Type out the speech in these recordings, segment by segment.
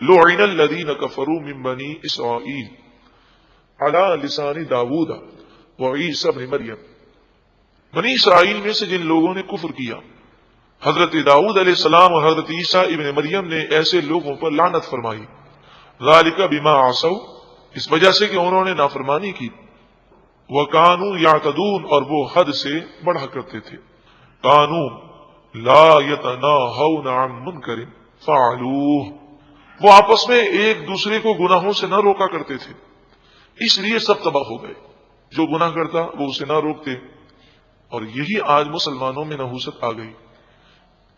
لعن الذین کفروا من بنی اسرائیل علی لسان داود وعیسی ابن مریم، بنی اسرائیل میں سے جن لوگوں نے کفر کیا، حضرت داؤد علیہ السلام اور حضرت عیسیٰ ابن مریم نے ایسے لوگوں پر لعنت فرمائی، ذالک بما عصوا، اس وجہ سے کہ انہوں نے نافرمانی کی، وکانوا یعتدون، اور وہ حد سے بڑھا کرتے تھے، کانوا لا یتناہون عن منکر فعلوہ، وہ آپس میں ایک دوسرے کو گناہوں سے نہ روکا کرتے تھے، اس لیے سب تباہ ہو گئے، جو گناہ کرتا وہ اسے نہ روکتے۔ اور یہی آج مسلمانوں میں نحوست آ گئی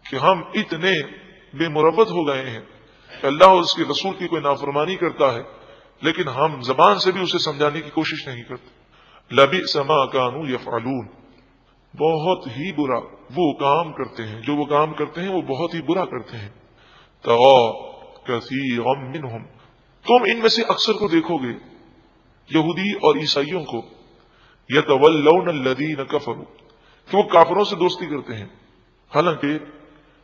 کہ ہم اتنے بے مربت ہو گئے ہیں کہ اللہ اور اس کے رسول کی کوئی نافرمانی کرتا ہے لیکن ہم زبان سے بھی اسے سمجھانے کی کوشش نہیں کرتے۔ لبئس ما کانوا یفعلون، بہت ہی برا وہ کام کرتے ہیں، جو وہ کام کرتے ہیں وہ بہت ہی برا کرتے ہیں۔ ترى كثيرا منهم، تم ان میں سے اکثر کو دیکھو گے، یہودی اور عیسائیوں کو، یتولون الذین کفروا، کہ وہ کافروں سے دوستی کرتے ہیں، حالانکہ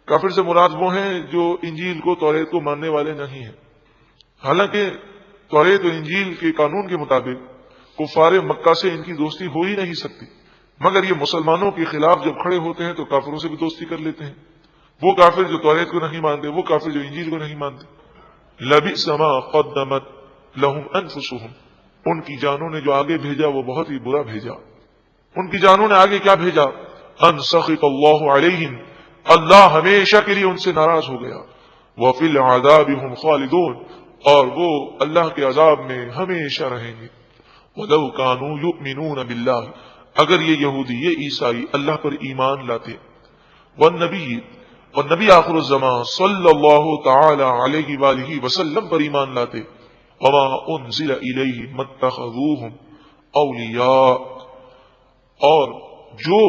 کافر سے مراد وہ ہیں جو انجیل کو توریت کو ماننے والے نہیں ہیں، حالانکہ توریت و انجیل کے قانون کے مطابق کفار مکہ سے ان کی دوستی ہو ہی نہیں سکتی، مگر یہ مسلمانوں کے خلاف جب کھڑے ہوتے ہیں تو کافروں سے بھی دوستی کر لیتے ہیں، وہ کافر جو توریت کو نہیں مانتے، وہ کافر جو انجیل کو نہیں مانتے۔ لبئس ما قدمت لهم انفسهم، ان کی جانوں نے جو آگے بھیجا وہ بہت ہی برا بھیجا۔ ان کی جانوں نے آگے کیا بھیجا؟ ان سخط اللہ علیہم، اللہ ہمیشہ کے لیے ان سے ناراض ہو گیا، وفی العذاب هم خالدون، اور وہ اللہ کے عذاب میں ہمیشہ رہیں گے۔ ولو كانوا يؤمنون باللہ، اگر یہ یہودی یہ عیسائی اللہ پر ایمان لاتے، والنبی، اور نبی آخر الزمان صلی اللہ تعالی علیہ وآلہ وسلم پر ایمان لاتے، وما انزل الیہم ما اتخذوہم اولیاء، اور جو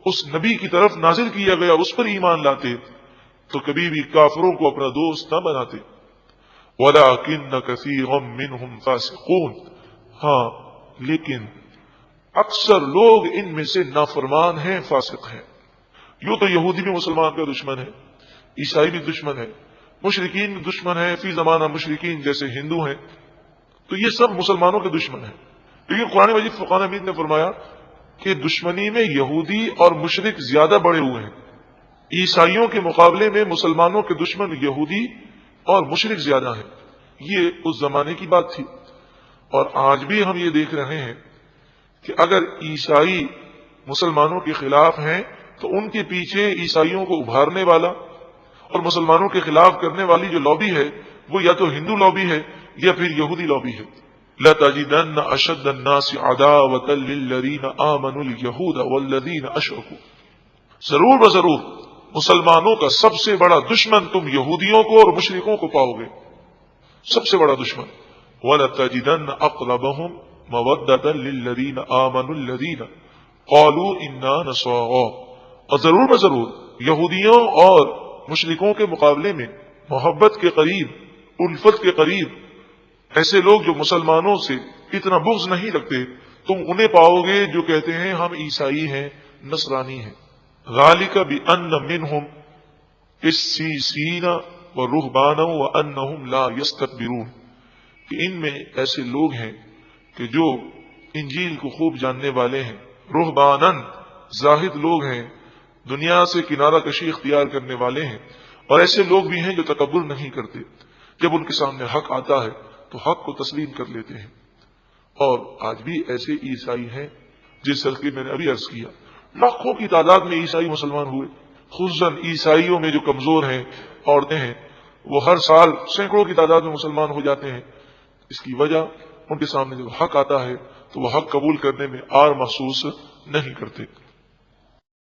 اس نبی کی طرف نازل کیا گیا اس پر ایمان لاتے تو کبھی بھی کافروں کو اپنا دوست نہ بناتے۔ وَلَكِنَّ كَثِيرًا مِّنْهُمْ فَاسِقُونَ، ہاں لیکن اکثر لوگ ان میں سے نافرمان ہیں، فاسق ہیں۔ یوں تو یہودی بھی مسلمان کا دشمن ہے، عیسائی بھی دشمن ہے، مشرکین بھی دشمن ہے، فی زمانہ مشرکین جیسے ہندو ہیں، تو یہ سب مسلمانوں کے دشمن ہیں۔ لیکن قرآن مجید فرقان حمید نے فرمایا کہ دشمنی میں یہودی اور مشرک زیادہ بڑے ہوئے ہیں، عیسائیوں کے مقابلے میں مسلمانوں کے دشمن یہودی اور مشرک زیادہ ہیں۔ یہ اس زمانے کی بات تھی، اور آج بھی ہم یہ دیکھ رہے ہیں کہ اگر عیسائی مسلمانوں کے خلاف ہیں تو ان کے پیچھے عیسائیوں کو ابھارنے والا اور مسلمانوں کے خلاف کرنے والی جو لابی ہے وہ یا تو ہندو لابی ہے یا پھر یہودی لابی ہے۔ لَتَجِدَنَّ أَشَدَّ النَّاسِ عَدَاوَةً لِلَّذِينَ آمَنُوا الْيَهُودَ وَالَّذِينَ أَشْرَكُوا، ضرور بضرور مسلمانوں کا سب سے بڑا دشمن تم یہودیوں کو اور مشرکوں کو پاؤ گے، سب سے بڑا دشمن۔ وَلَتَجِدَنَّ أَقْرَبَهُمْ مَوَدَّةً لِلَّذِينَ آمَنُوا الَّذِينَ قَالُوا إِنَّا نَصَارَىٰ، اور ضرور بضرور یہودیوں اور مشرکوں کے مقابلے میں محبت کے قریب، الفت کے قریب ایسے لوگ جو مسلمانوں سے اتنا بغض نہیں رکھتے، تم انہیں پاؤ گے جو کہتے ہیں ہم عیسائی ہیں، نصرانی ہیں۔ ذالک بأن منہم قسیسین ورہبانا وانہم لا یستکبرون، کہ ان میں ایسے لوگ ہیں کہ جو انجیل کو خوب جاننے والے ہیں، رہبانن زاہد لوگ ہیں، دنیا سے کنارہ کشی اختیار کرنے والے ہیں، اور ایسے لوگ بھی ہیں جو تکبر نہیں کرتے، جب ان کے سامنے حق آتا ہے تو حق کو تسلیم کر لیتے ہیں۔ اور آج بھی ایسے عیسائی ہیں، جس سلسلے میں نے ابھی عرض کیا، لاکھوں کی تعداد میں عیسائی مسلمان ہوئے، خصوصاً عیسائیوں میں جو کمزور ہیں، عورتیں ہیں، وہ ہر سال سینکڑوں کی تعداد میں مسلمان ہو جاتے ہیں۔ اس کی وجہ ان کے سامنے جب حق آتا ہے تو وہ حق قبول کرنے میں آر محسوس نہیں کرتے۔